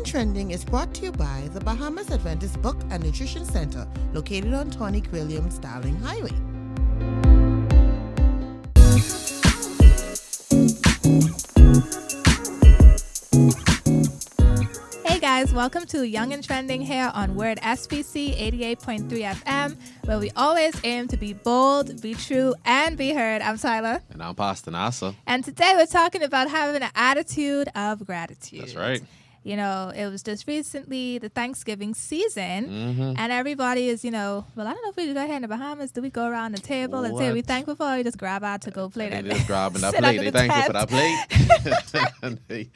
Trending is brought to you by the Bahamas Adventist Book and Nutrition Center, located on Tony Williams Darling Highway. Hey guys, welcome to Young and Trending here on Word SPC 88.3 FM, where we always aim to be bold, be true, and be heard. I'm Tyla. And I'm Pastah Nassah. And today we're talking about having an attitude of gratitude. That's right. You know, it was just recently the Thanksgiving season, and everybody is, well, I don't know if we do that here in the Bahamas. Do we go around the table and say we thankful for, or you just grab our to-go plate? They just grabbing that plate. They thankful for that plate.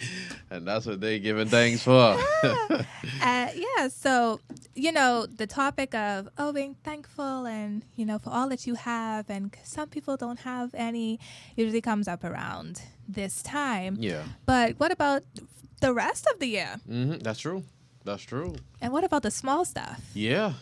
and that's what they giving thanks for. So, the topic of, being thankful and, for all that you have, and some people don't have any, usually comes up around this time. Yeah. But what about the rest of the year? That's true. That's true. And what about the small stuff? Yeah.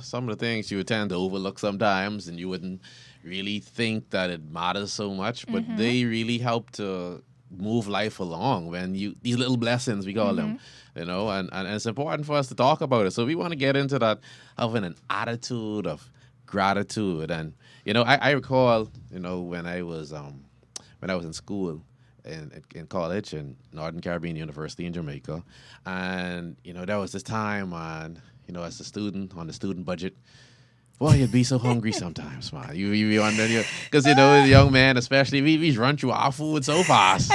Some of the things you would tend to overlook sometimes, and you wouldn't really think that it matters so much, but they really help to move life along when these little blessings, we call them, and it's important for us to talk about it. So we want to get into that, having an attitude of gratitude. And, I recall, when I was in school, in college in Northern Caribbean University in Jamaica. And, there was this time when, as a student on the student budget, boy, you'd be so hungry sometimes, man. You be wondering, because, the young man especially, we run through our food so fast.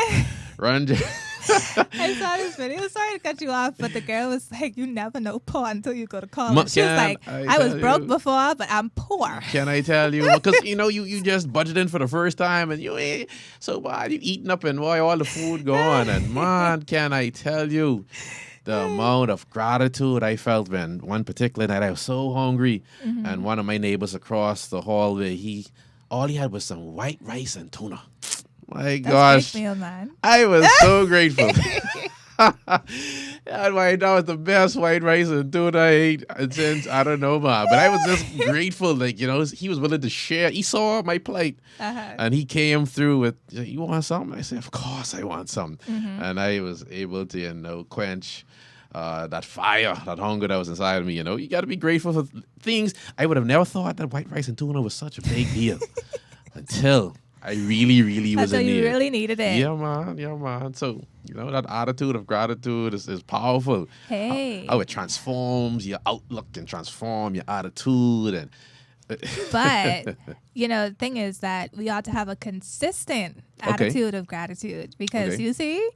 I saw this video. Sorry to cut you off, but the girl was like, you never know poor until you go to college. She was like, I was broke before, but I'm poor. Can I tell you? Because, you just budgeting for the first time, and you ain't so bad. You eating up and boy, all the food gone. And man, can I tell you the amount of gratitude I felt when one particular night I was so hungry, and one of my neighbors across the hallway, all he had was some white rice and tuna. My gosh, meal, man. I was so grateful. That was the best white rice and tuna I ate since, I don't know, man. But I was just grateful, he was willing to share. He saw my plate, and he came through with, you want something? I said, of course I want something. And I was able to, quench that fire, that hunger that was inside of me. You got to be grateful for things. I would have never thought that white rice and tuna was such a big deal until I really was in you need. really needed it. Yeah, man. So, that attitude of gratitude is powerful. Hey. How it transforms your outlook and transform your attitude. And But, the thing is that we ought to have a consistent attitude of gratitude. Because, you see,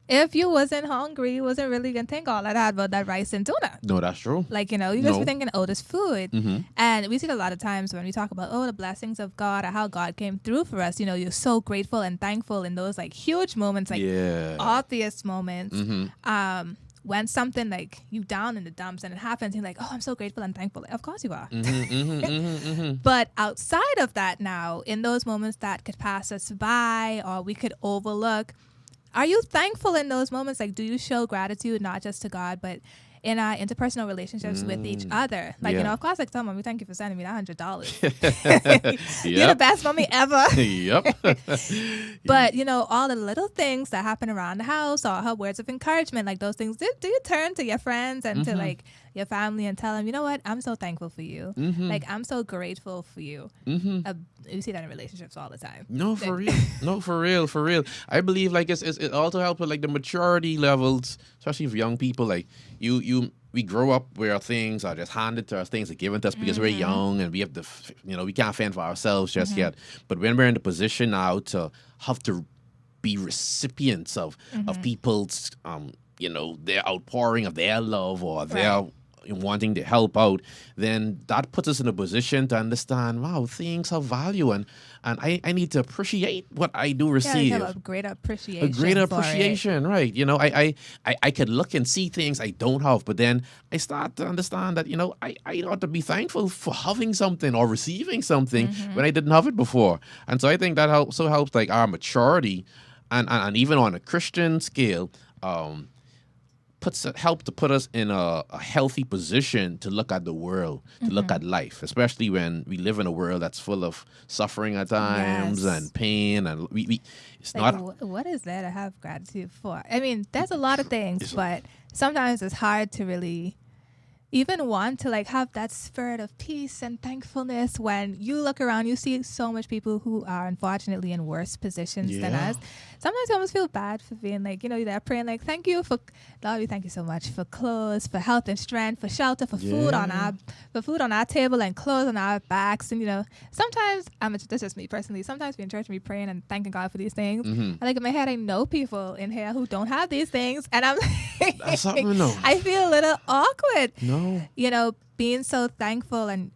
if you wasn't hungry, you wasn't really going to think all that about that rice and tuna. No, that's true. You just be thinking, this food. And we see it a lot of times when we talk about, the blessings of God or how God came through for us. You're so grateful and thankful in those, huge moments, obvious moments. When something, you down in the dumps and it happens, you're like, I'm so grateful and thankful. Of course you are. But outside of that now, in those moments that could pass us by or we could overlook, are you thankful in those moments? Do you show gratitude not just to God, but in our interpersonal relationships with each other? Of course, tell Mommy, thank you for sending me that $100. You're the best mommy ever. Yep. But, all the little things that happen around the house or her words of encouragement, those things, do you turn to your friends and to, your family and tell them, you know what, I'm so thankful for you. I'm so grateful for you. You see that in relationships all the time. No, for real. No, for real. I believe it also helps with the maturity levels, especially for young people. We grow up where things are just handed to us, things are given to us because we're young and we have to, we can't fend for ourselves just yet. But when we're in the position now to have to be recipients of people's, their outpouring of their love or their wanting to help out, then that puts us in a position to understand, wow, things have value, and I need to appreciate what I do receive. Have a greater appreciation. A greater appreciation, right? I could look and see things I don't have, but then I start to understand that, I ought to be thankful for having something or receiving something when I didn't have it before. And so I think that helps our maturity, and even on a Christian scale, help to put us in a healthy position to look at the world, to look at life, especially when we live in a world that's full of suffering at times and pain, and it's like, not. What is there to have gratitude for? I mean, there's a lot of things, but sometimes it's hard to really even want to like have that spirit of peace and thankfulness when you look around. You see so much people who are unfortunately in worse positions than us. Sometimes you almost feel bad for being like, you're there praying like, thank you for Lord, we thank you so much for clothes, for health and strength, for shelter, for food on our table and clothes on our backs. And sometimes this is me personally, sometimes we in church and we praying and thanking God for these things, and like in my head I know people in here who don't have these things, and I'm like, that's something, no. I feel a little awkward. No. Being so thankful and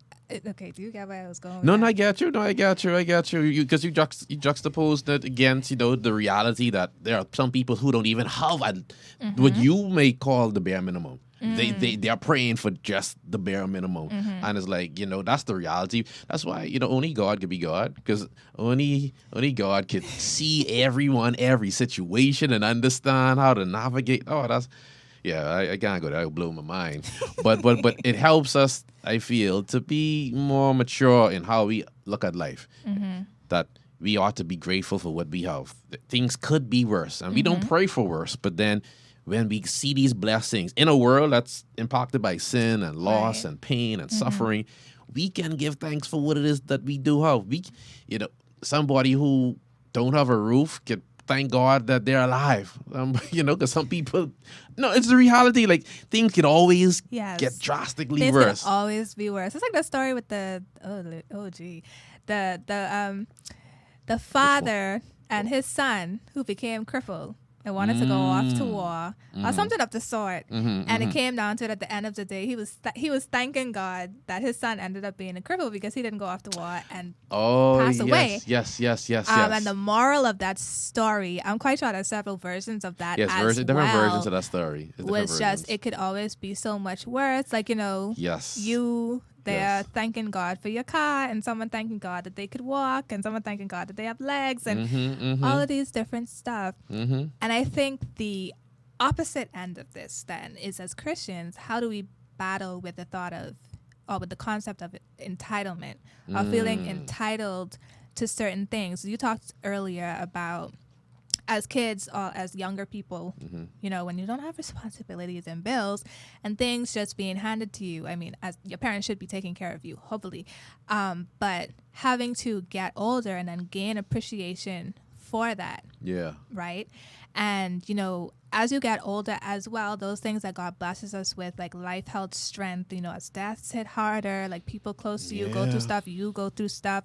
okay, do you get where I was going? No, I get you. I get you. Because you juxtapose that against, the reality that there are some people who don't even have what you may call the bare minimum. They are praying for just the bare minimum, and it's like, that's the reality. That's why only God could be God, because only God could see everyone, every situation, and understand how to navigate. I can't go there. It'll blow my mind. But it helps us, I feel, to be more mature in how we look at life. That we ought to be grateful for what we have. Things could be worse, and we don't pray for worse. But then when we see these blessings in a world that's impacted by sin and loss and pain and suffering, we can give thanks for what it is that we do have. Somebody who don't have a roof can thank God that they're alive. Because some people, it's the reality. Like, things can always get drastically worse. Things can always be worse. It's like the story with the father and his son who became crippled and wanted to go off to war or something of the sort. And it came down to it at the end of the day. He was thanking God that his son ended up being a cripple because he didn't go off to war and pass away. Yes. And the moral of that story, I'm quite sure there's several versions of that. Yes, different versions of that story. Was just, it could always be so much worse. Like, they're thanking God for your car, and someone thanking God that they could walk, and someone thanking God that they have legs, and all of these different stuff. And I think the opposite end of this then is, as Christians, how do we battle with the thought of, or with the concept of entitlement, or feeling entitled to certain things? You talked earlier about, as kids or as younger people, when you don't have responsibilities and bills and things just being handed to you. I mean, as your parents should be taking care of you, hopefully. But having to get older and then gain appreciation for that. Yeah. Right? And, as you get older as well, those things that God blesses us with, like life, health, strength, as deaths hit harder, like people close to you go through stuff, you go through stuff.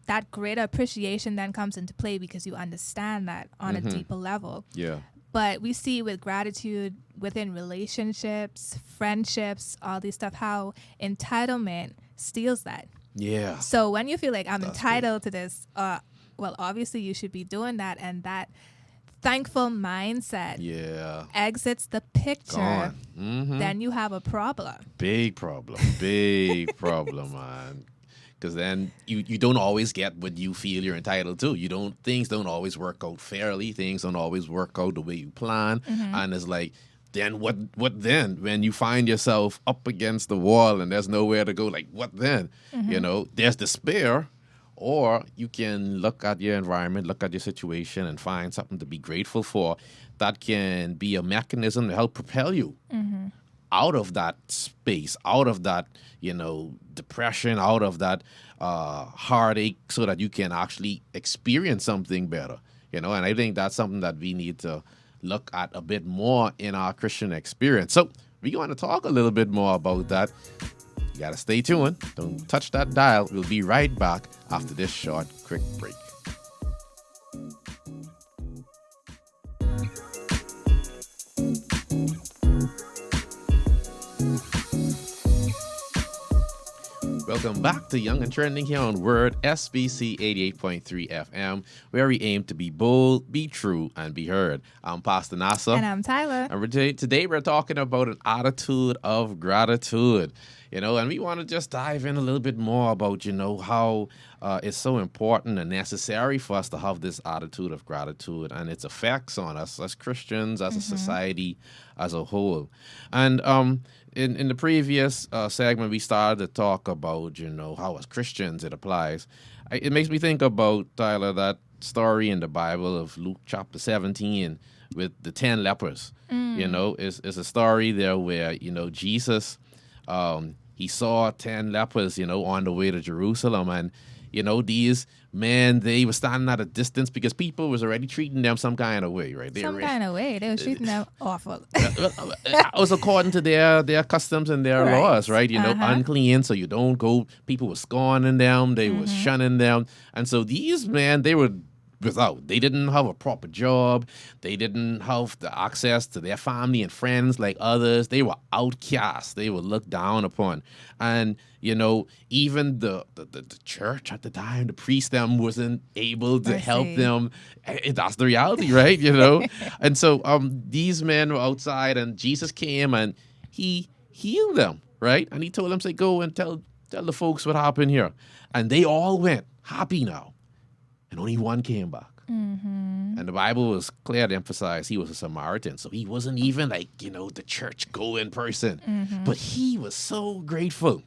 That greater appreciation then comes into play because you understand that on a deeper level. Yeah. But we see with gratitude within relationships, friendships, all these stuff, how entitlement steals that. Yeah. So when you feel like I'm entitled to this, well, obviously you should be doing that, and that thankful mindset exits the picture, then you have a problem. Big problem, man. Because then you don't always get what you feel you're entitled to. Things don't always work out fairly. Things don't always work out the way you plan. And it's like, then what then? When you find yourself up against the wall and there's nowhere to go, like, what then? There's despair. Or you can look at your environment, look at your situation, and find something to be grateful for that can be a mechanism to help propel you out of that space, out of that, depression, out of that heartache, so that you can actually experience something better, And I think that's something that we need to look at a bit more in our Christian experience. So we're going to talk a little bit more about that. You got to stay tuned. Don't touch that dial. We'll be right back after this short, quick break. Welcome back to Young and Trending here on Word SBC 88.3 FM, where we aim to be bold, be true, and be heard. I'm Pastah Nassah. And I'm Tyla. And today we're talking about an attitude of gratitude. And we want to just dive in a little bit more about, how it's so important and necessary for us to have this attitude of gratitude and its effects on us as Christians, as a society, as a whole. And in the previous segment, we started to talk about, how as Christians it applies. It makes me think about, Tyler, that story in the Bible of Luke chapter 17 with the 10 lepers. It's a story there where, Jesus, he saw 10 lepers, on the way to Jerusalem. And, these men, they were standing at a distance because people was already treating them some kind of way, right? They were treating them awful. It was according to their customs and their laws, right? Unclean, so you don't go. People were scorning them. They were shunning them. And so these men, they were without. They didn't have a proper job. They didn't have the access to their family and friends like others. They were outcasts. They were looked down upon. And, even the church at the time, the priest them wasn't able to help them. That's the reality, right? And so these men were outside and Jesus came and he healed them, right? And he told them, say, go and tell the folks what happened here. And they all went happy now. And only one came back. And the Bible was clear to emphasize he was a Samaritan. So he wasn't even like, the church-going person. But he was so grateful.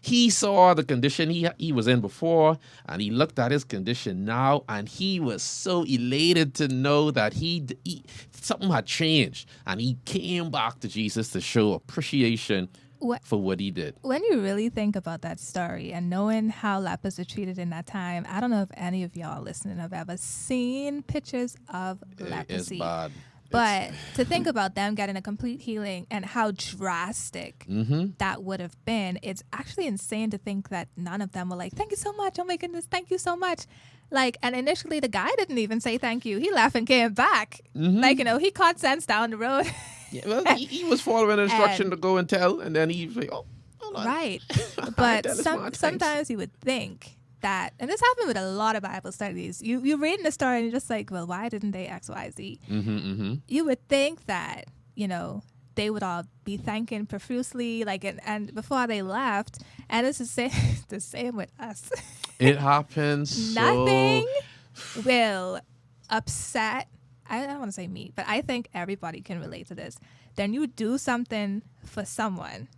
He saw the condition he was in before, and he looked at his condition now, and he was so elated to know that something had changed. And he came back to Jesus to show appreciation for what he did. When you really think about that story and knowing how lepers were treated in that time, I don't know if any of y'all listening have ever seen pictures of leprosy. It's bad. But to think about them getting a complete healing and how drastic that would have been, it's actually insane to think that none of them were like, thank you so much. Oh my goodness, thank you so much. Like, and initially the guy didn't even say thank you. He left and came back. Like, he caught sense down the road. Yeah, well, he was following instruction to go and tell, and then he was like, oh, hold on. Right. But sometimes you would think that, and this happened with a lot of Bible studies, you read in the story and you're just like, well, why didn't they X, Y, Z? You would think that, they would all be thanking profusely, like, and before they left, and it's the same with us. It happens. Nothing will upset. I don't want to say me, but I think everybody can relate to this. Then you do something for someone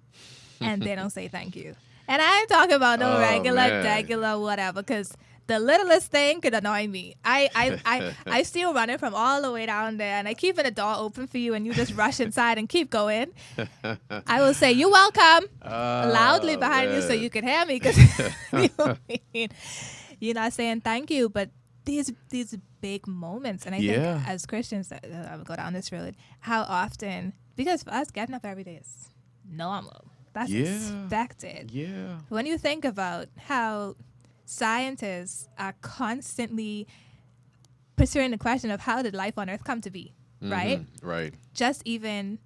and they don't say thank you. And I ain't talking about no regular, whatever, because the littlest thing could annoy me. I still running from all the way down there, and I keeping the door open for you, and you just rush inside and keep going. I will say, you're welcome, loudly behind you so you can hear me, because you're not saying thank you, but these big moments. And I think as Christians, I would go down this road, how often, because for us, getting up every day is normal. That's expected. Yeah. When you think about how scientists are constantly pursuing the question of how did life on Earth come to be, right? Right. Just even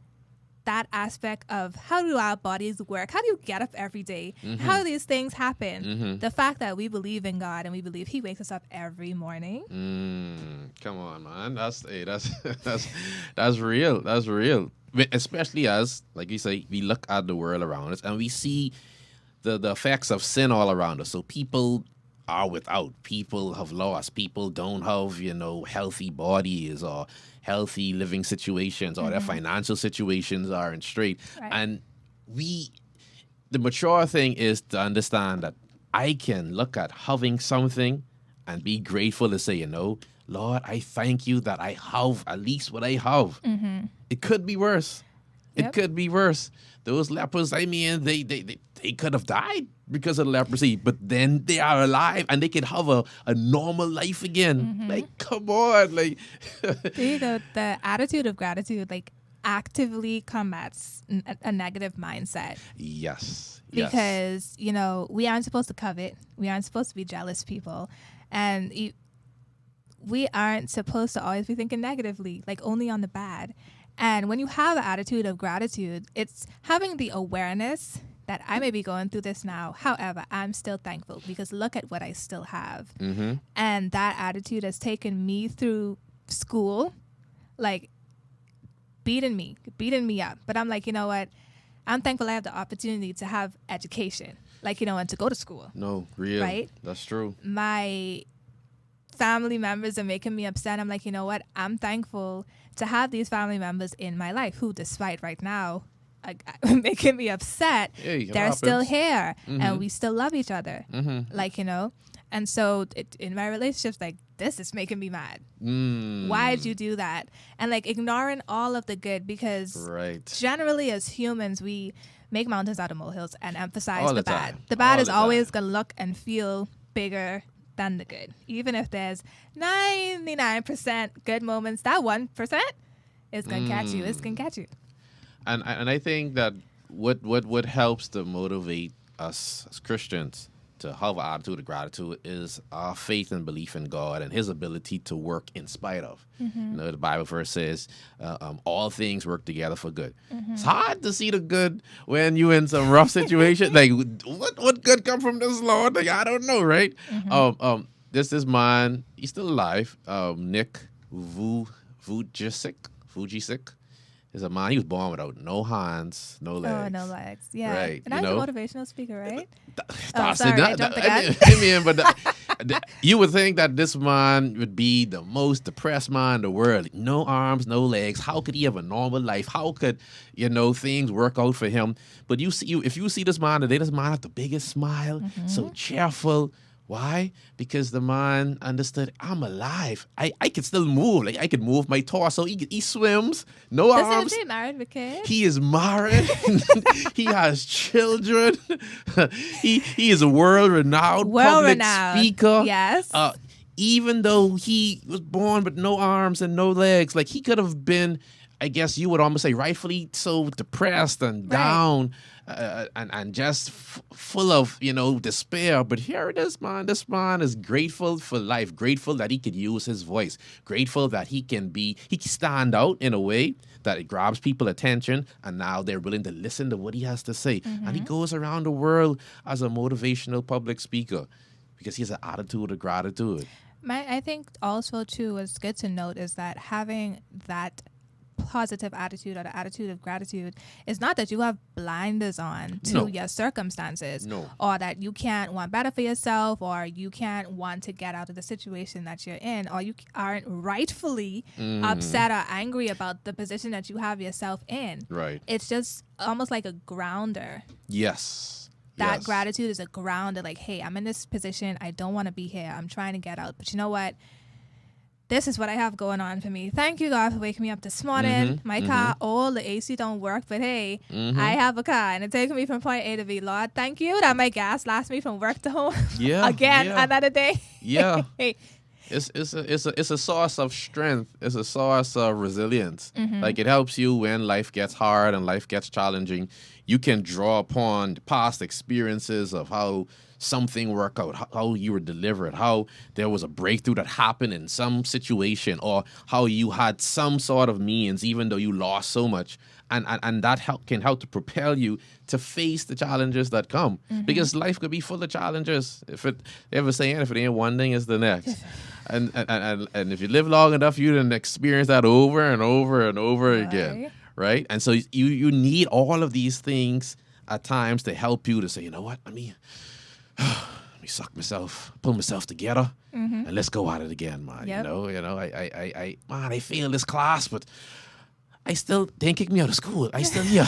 that aspect of how do our bodies work? How do you get up every day? How do these things happen? The fact that we believe in God and we believe He wakes us up every morning. Come on, man. That's real. That's real. Especially as, like you say, we look at the world around us and we see the effects of sin all around us. So people are without. People have lost. People don't have, healthy bodies or healthy living situations, or their financial situations aren't straight. Right. And the mature thing is to understand that I can look at having something and be grateful to say, Lord, I thank you that I have at least what I have. It could be worse. It could be worse. Those lepers, I mean, they could have died because of leprosy, but then they are alive and they can have a normal life again. Like, come on. Like, the attitude of gratitude, like, actively combats a negative mindset. Yes. Because, we aren't supposed to covet. We aren't supposed to be jealous people. And we aren't supposed to always be thinking negatively, like only on the bad. And when you have an attitude of gratitude, it's having the awareness that I may be going through this now. However, I'm still thankful because look at what I still have. And that attitude has taken me through school, like beating me up. But I'm like, you know what? I'm thankful I have the opportunity to have education, like, and to go to school. No, real. Right? That's true. My family members are making me upset. I'm like, you know what? I'm thankful to have these family members in my life who, despite right now making me upset, they're still here and we still love each other. Like, and so in my relationships, like, this is making me mad. Why'd you do that? And like ignoring all of the good, because generally as humans, we make mountains out of molehills and emphasize all the bad. The bad is always going to look and feel bigger than the good. Even if there's 99% good moments, that 1% is going to catch you. It's going to catch you. And I think that what helps to motivate us as Christians to have an attitude of gratitude is our faith and belief in God and His ability to work in spite of. The Bible verse says, all things work together for good. It's hard to see the good when you're in some rough situation. Like, what good come from this, Lord? Like, I don't know, right? This man, he's still alive. Nick Vujicic is a man. He was born without no hands, no legs. Oh, no legs. Yeah. Right. And I'm a motivational speaker, right? You would think that this man would be the most depressed man in the world. No arms, no legs. How could he have a normal life? How could, things work out for him? But if you see this man today, this man has the biggest smile, so cheerful. Why? Because the man understood, I'm alive. I can still move. Like, I can move my torso. He swims. No arms. Is he married with kids? He is married. He has children. He is a world-renowned public speaker. Yes. Even though he was born with no arms and no legs, like, he could have been, I guess you would almost say, rightfully so depressed and down. And just full of, despair. But here it is, man. This man is grateful for life, grateful that he could use his voice, grateful that he can stand out in a way that it grabs people's attention, and now they're willing to listen to what he has to say. And he goes around the world as a motivational public speaker because he has an attitude of gratitude. I think also, too, what's good to note is that having that positive attitude or the attitude of gratitude is not that you have blinders on to your circumstances, or that you can't want better for yourself, or you can't want to get out of the situation that you're in, or you aren't rightfully upset or angry about the position that you have yourself in. Right. It's just almost like a grounder. Yes. That gratitude is a grounder, like, hey, I'm in this position. I don't want to be here. I'm trying to get out. But you know what? This is what I have going on for me. Thank you, God, for waking me up this morning. My car, the AC don't work, but hey, I have a car and it's taking me from point A to B. Lord, thank you that my gas lasts me from work to home. Another day. Yeah. It's a source of strength. It's a source of resilience. Like, it helps you when life gets hard and life gets challenging. You can draw upon past experiences of how something worked out, how you were delivered, how there was a breakthrough that happened in some situation, or how you had some sort of means even though you lost so much. And that can help to propel you to face the challenges that come. Because life could be full of challenges. They ever saying, if it ain't one thing, it's the next. And if you live long enough, you can experience that over and over and over again. Right? And so you need all of these things at times to help you to say, you know what, let me pull myself together, and let's go at it again, man. I failed this class, but I still didn't kick me out of school. I still here.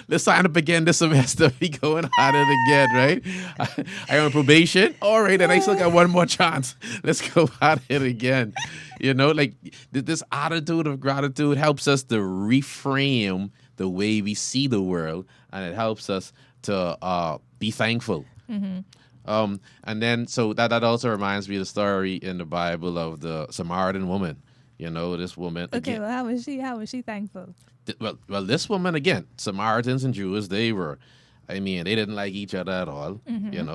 Let's sign up again this semester. We going at it again, right? I'm on probation. All right, and I still got one more chance. Let's go at it again. Like, this attitude of gratitude helps us to reframe the way we see the world, and it helps us to be thankful. And then, so that also reminds me of the story in the Bible of the Samaritan woman. This woman. Okay, again, well, how was she thankful? Well, this woman, again, Samaritans and Jews, they didn't like each other at all.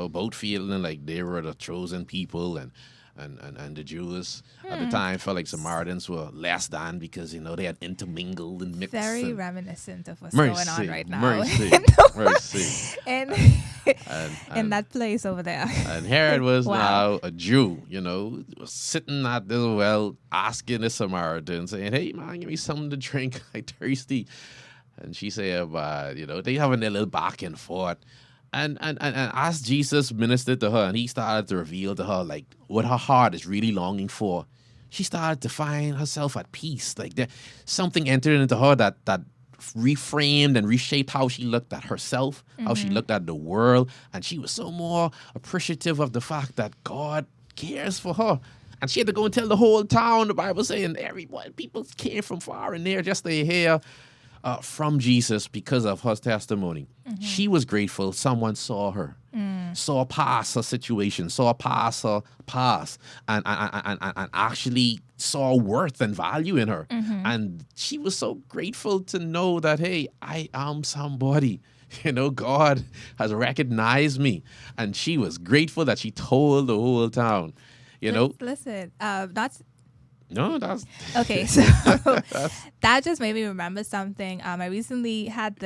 Both feeling like they were the chosen people, and the Jews at the time felt like Samaritans were less than because, they had intermingled and mixed. Very reminiscent of what's going on right now. Mercy. In that place over there. And Herod was now a Jew, was sitting at this well asking the Samaritan, saying, hey, man, give me something to drink. I'm thirsty. And she said, they having their little back and forth. And as Jesus ministered to her and he started to reveal to her like what her heart is really longing for, she started to find herself at peace. Like something entered into her that reframed and reshaped how she looked at herself, how she looked at the world. And she was so more appreciative of the fact that God cares for her. And she had to go and tell the whole town, the Bible saying, everyone, people came from far and near just to hear from Jesus because of her testimony. She was grateful someone saw her, saw past her situation, saw past her past, and actually saw worth and value in her. And she was so grateful to know that, hey, I am somebody. God has recognized me. And she was grateful that she told the whole town. Listen, that's no, that's okay. So that just made me remember something. I recently had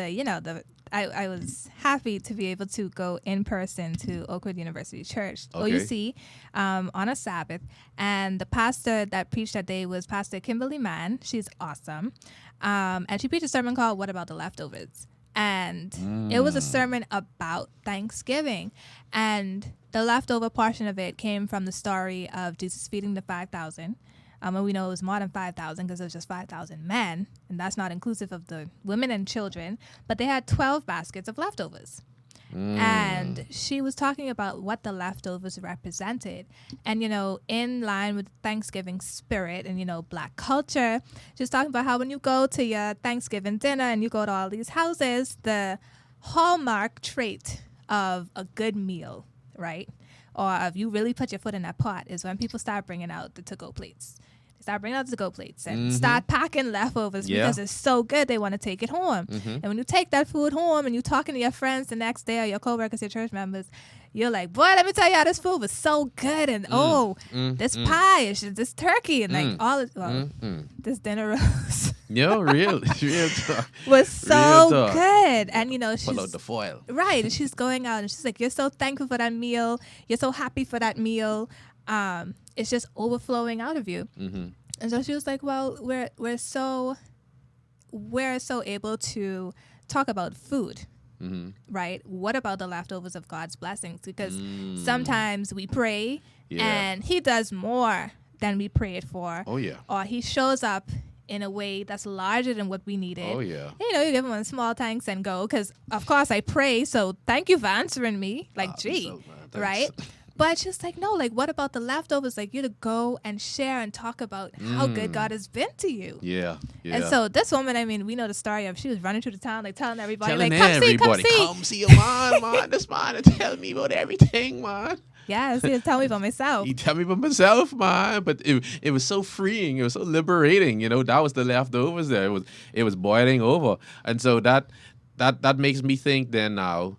I was happy to be able to go in person to Oakwood University Church, OUC, on a Sabbath. And the pastor that preached that day was Pastor Kimberly Mann. She's awesome. And she preached a sermon called What About the Leftovers? And it was a sermon about Thanksgiving. And the leftover portion of it came from the story of Jesus feeding the 5,000. And we know it was more than 5,000 because it was just 5,000 men. And that's not inclusive of the women and children. But they had 12 baskets of leftovers. And she was talking about what the leftovers represented. And, in line with Thanksgiving spirit and, Black culture, she's talking about how when you go to your Thanksgiving dinner and you go to all these houses, the hallmark trait of a good meal, right? Or if you really put your foot in that pot is when people start bringing out the to-go plates. Start bringing out the to-go plates and start packing leftovers because it's so good they want to take it home. And when you take that food home and you're talking to your friends the next day or your co-workers, your church members, you're like, boy, let me tell you, this food was so good. And this pie, this turkey, and all this dinner roast. Real talk. Was so good. And, she's... pull out the foil. Right. And she's going out and she's like, you're so thankful for that meal. You're so happy for that meal. It's just overflowing out of you. And so she was like, well, we're so able to talk about food, right? What about the leftovers of God's blessings? Because sometimes we pray and he does more than we prayed for. Oh, yeah. Or he shows up in a way that's larger than what we needed. Oh, yeah. You give him a small thanks and go, because, of course, I pray, so thank you for answering me. Like, right? But it's just like, no, like, what about the leftovers? Like, you to go and share and talk about how good God has been to you. Yeah. And so this woman, we know the story of she was running through the town, like, telling everybody, come see your man, this man, and tell me about everything, man. Yes, he was telling me about myself. He tell me about myself, man. But it was so freeing. It was so liberating. That was the leftovers there. It was boiling over. And so that makes me think then now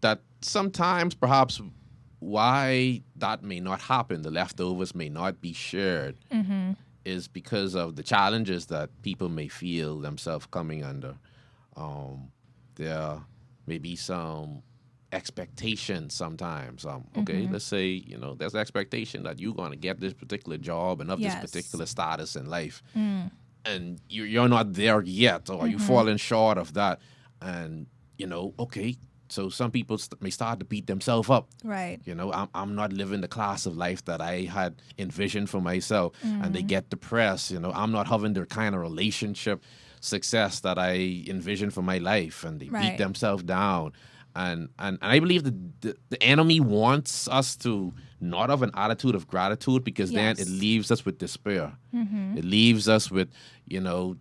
that sometimes perhaps why that may not happen, the leftovers may not be shared, is because of the challenges that people may feel themselves coming under. There may be some expectations sometimes. Let's say, there's expectation that you're going to get this particular job and of this particular status in life. And you're not there yet, or you're falling short of that. And, so some people may start to beat themselves up. Right. I'm not living the class of life that I had envisioned for myself. And they get depressed. I'm not having the kind of relationship success that I envisioned for my life. And they beat themselves down. And I believe the enemy wants us to not have an attitude of gratitude, because then it leaves us with despair. It leaves us with,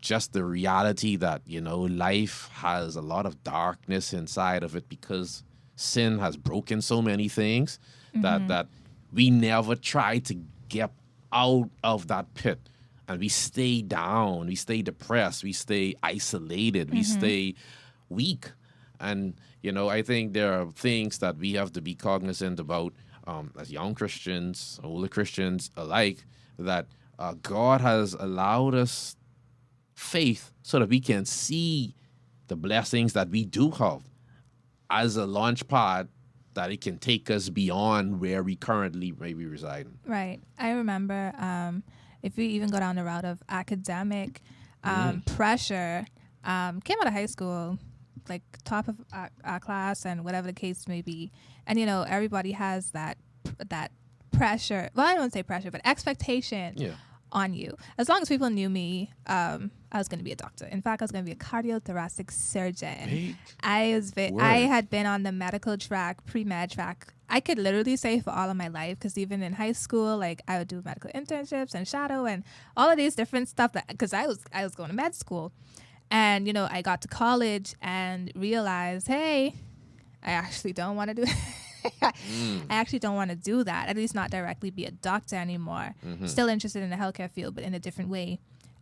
just the reality that, life has a lot of darkness inside of it because sin has broken so many things that we never try to get out of that pit. And we stay down, we stay depressed, we stay isolated, we stay weak. And, I think there are things that we have to be cognizant about as young Christians, older Christians alike, that God has allowed us faith so that we can see the blessings that we do have as a launch pad, that it can take us beyond where we currently may be residing. Right. I remember if you even go down the route of academic pressure, came out of high school, like top of our class and whatever the case may be. And, you know, everybody has that pressure. Well, I don't want to say pressure, but expectation on you. As long as people knew me, I was going to be a doctor. In fact, I was going to be a cardiothoracic surgeon. I had been on the medical track, pre-med track. I could literally say for all of my life, because even in high school, like I would do medical internships and shadow and all of these different stuff because I was going to med school. And, you know, I got to college and realized, hey, I actually don't want to do I actually don't want to do that, at least not directly be a doctor anymore. Still interested in the healthcare field, but in a different way.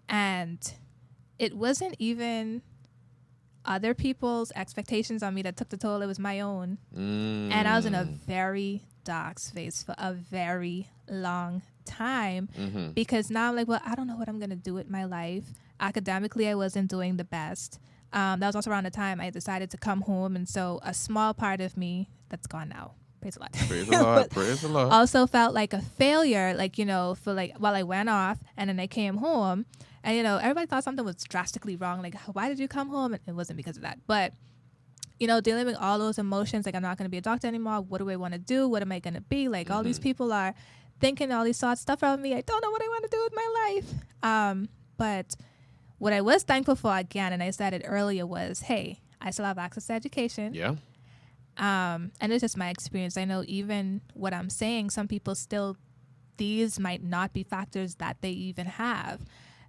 And it wasn't even other people's expectations on me that took the toll. It was my own. And I was in a very dark space for a very long time because now I'm like, well, I don't know what I'm going to do with my life. Academically, I wasn't doing the best. That was also around the time I decided to come home. And so a small part of me that's gone now. Praise the Lord. Praise the Lord. Praise the Lord. Also felt like a failure, like, you know, for like while I went off and then I came home and, you know, everybody thought something was drastically wrong. Like, why did you come home? And it wasn't because of that. But, you know, dealing with all those emotions, like I'm not going to be a doctor anymore. What do I want to do? What am I going to be? Like all these people are thinking all these thoughts, stuff about me. I don't know what I want to do with my life. But what I was thankful for, again, and I said it earlier, was, hey, I still have access to education. Yeah. And it's just my experience. I know even what I'm saying, some people still, these might not be factors that they even have.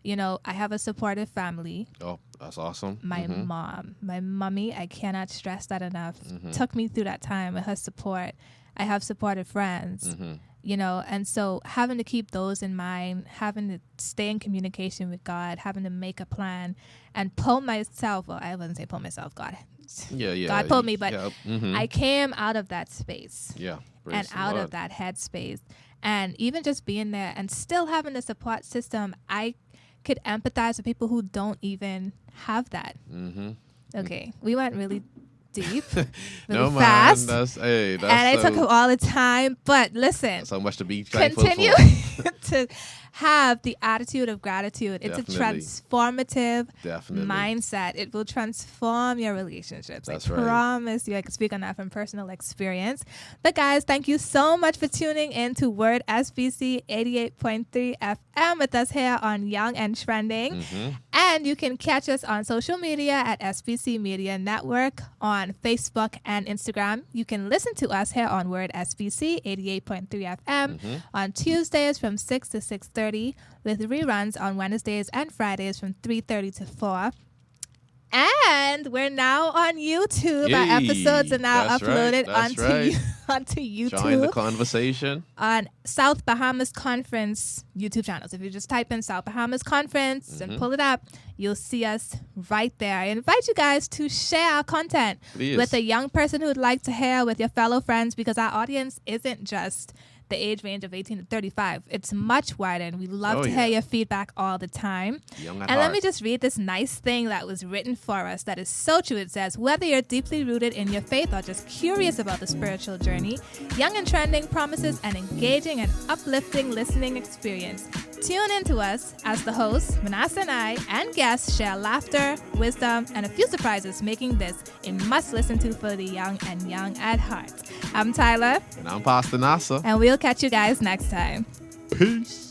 You know, I have a supportive family. Oh, that's awesome. My mom, my mommy, I cannot stress that enough, took me through that time with her support. I have supportive friends. You know, and so having to keep those in mind, having to stay in communication with God, having to make a plan and pull myself, well, I wouldn't say pull myself, God. God pulled me, but I came out of that space. Yeah. And out of that headspace. And even just being there and still having a support system, I could empathize with people who don't even have that. Okay, we went really deep, really fast. And I took up all the time. But listen, so much to be thankful continue for. to have the attitude of gratitude. It's a transformative mindset. It will transform your relationships. I promise you. I can speak on that from personal experience. But guys, thank you so much for tuning in to Word SBC 88.3 FM with us here on Young and Trending. And you can catch us on social media at SBC Media Network on Facebook and Instagram. You can listen to us here on Word SBC 88.3 FM on Tuesdays from 6 to 6:30 with reruns on Wednesdays and Fridays from 3:30 to 4. And we're now on YouTube. Our episodes are now uploaded onto YouTube. Join the conversation. On South Bahamas Conference YouTube channels. If you just type in South Bahamas Conference and pull it up, you'll see us right there. I invite you guys to share our content with a young person who would like to hear with your fellow friends, because our audience isn't just the age range of 18 to 35. It's much wider, and we love to hear your feedback all the time. And let me just read this nice thing that was written for us that is so true. It says, whether you're deeply rooted in your faith or just curious about the spiritual journey, Young and Trending promises an engaging and uplifting listening experience. Tune in to us as the hosts, Manasseh and I, and guests share laughter, wisdom, and a few surprises, making this a must-listen to for the young and young at heart. I'm Tyla. And I'm Pastah Nassah. And we'll catch you guys next time. Peace.